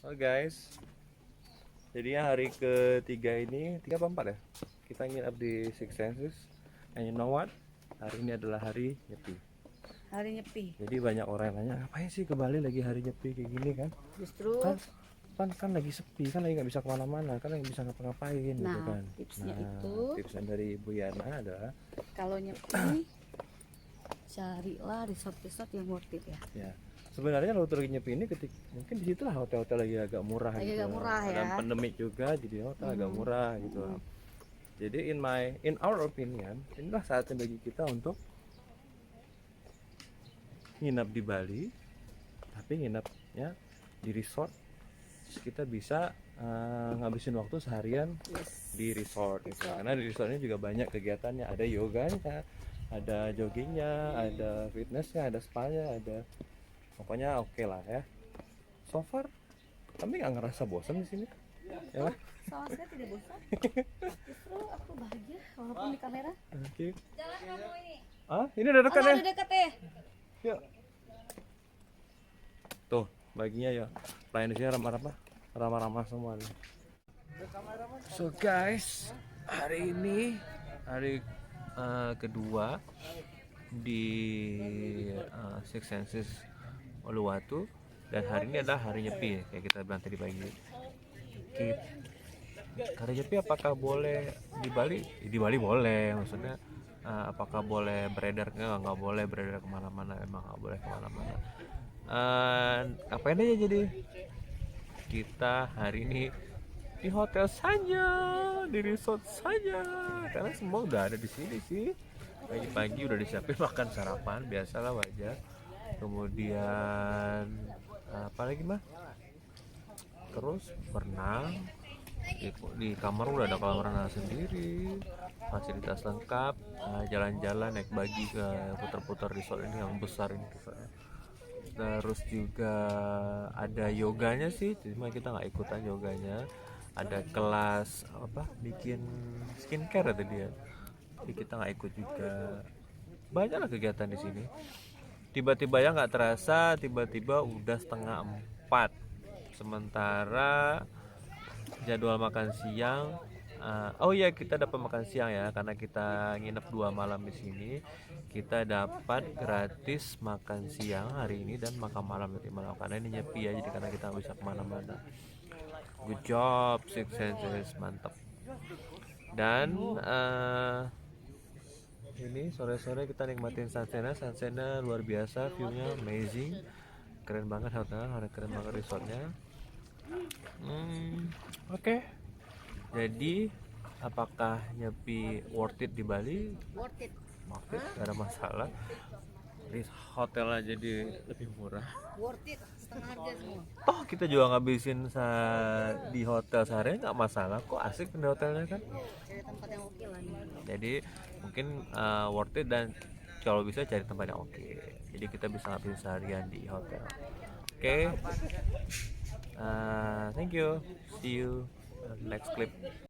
Halo guys, jadinya hari ketiga ini, tiga apa empat ya? Kita nginep di Six Senses. And you know what? Hari ini adalah hari nyepi. Hari nyepi. Jadi banyak orang yang nanya, ngapain sih ke Bali lagi hari nyepi kayak gini kan? Justru Kan lagi sepi, kan lagi nggak bisa kemana-mana, kan lagi bisa ngapa-ngapain gitu nah, kan. tipsnya Nah, itu tipsnya dari Ibu Yana adalah kalau nyepi carilah resort-resort yang worth it ya. ya sebenarnya kalau lagi nyepi ini mungkin di situlah hotel-hotel lagi agak murah Lagi gitu. agak murah ya. Dan pandemik juga jadi hotel agak murah gitu. Jadi in our opinion, inilah saatnya bagi kita untuk nginap di Bali, tapi nginapnya di resort. Terus kita bisa ngabisin waktu seharian Yes. di resort gitu. Karena di resortnya juga banyak kegiatannya, ada yoganya, ada joggingnya, ada fitnessnya, ada spa-nya, ada pokoknya oke lah ya. So far kami nggak ngerasa bosan di sini, ya lah. Sama sekali tidak bosan. Justru aku bahagia walaupun di kamera. Oke. Jalan kamu ini. Ini udah dekat ya? Udah deket ya. Yuk. Tuh, baginya ya. Pelayan di sini ramah-ramah semua nih. So guys, hari ini hari kedua di Six Senses Uluwatu, dan hari ini adalah hari nyepi kayak kita bilang tadi pagi. Hari nyepi apakah boleh di Bali? Di Bali boleh, maksudnya apakah boleh beredar? Nggak boleh beredar kemana-mana, emang nggak boleh kemana-mana. Ngapain aja jadi kita hari ini di hotel saja, di resort saja, karena semua udah ada di sini sih. Pagi-pagi udah disiapin makan sarapan biasalah wajar. Kemudian apa lagi mah? Terus berenang di kamar udah ada kolam renang sendiri, fasilitas lengkap, jalan-jalan naik bagi ke putar-putar resort ini yang besar ini. Terus juga ada yoganya sih, cuma kita nggak ikutan yoganya. Ada kelas apa bikin skincare tadi ya, jadi kita nggak ikut juga. Banyaklah kegiatan di sini. Tiba-tiba ya nggak terasa, tiba-tiba udah 3:30. Sementara jadwal makan siang, oh iya kita dapat makan siang ya, karena kita nginep 2 malam di sini. Kita dapat gratis makan siang hari ini dan makan malam nanti malam, karena ini nyepi ya, jadi karena kita nggak bisa kemana-mana. Good job Six Senses, mantap. Dan ini sore-sore kita nikmatin sunsena luar biasa, viewnya amazing, keren banget hotelnya, keren banget resortnya. Oke. Jadi apakah nyepi worth it di Bali? Worth it. Worth it, gak ada masalah. Di hotel aja jadi lebih murah. Worth it. Setengah harga semua. Toh kita juga ngabisin di hotel seharian nggak masalah kok, asik di hotelnya kan. Cari tempat yang oke lah nih. Jadi mungkin worth it, dan kalau bisa cari tempat yang oke. Jadi kita bisa ngabisin seharian di hotel. Oke. Thank you. See you next clip.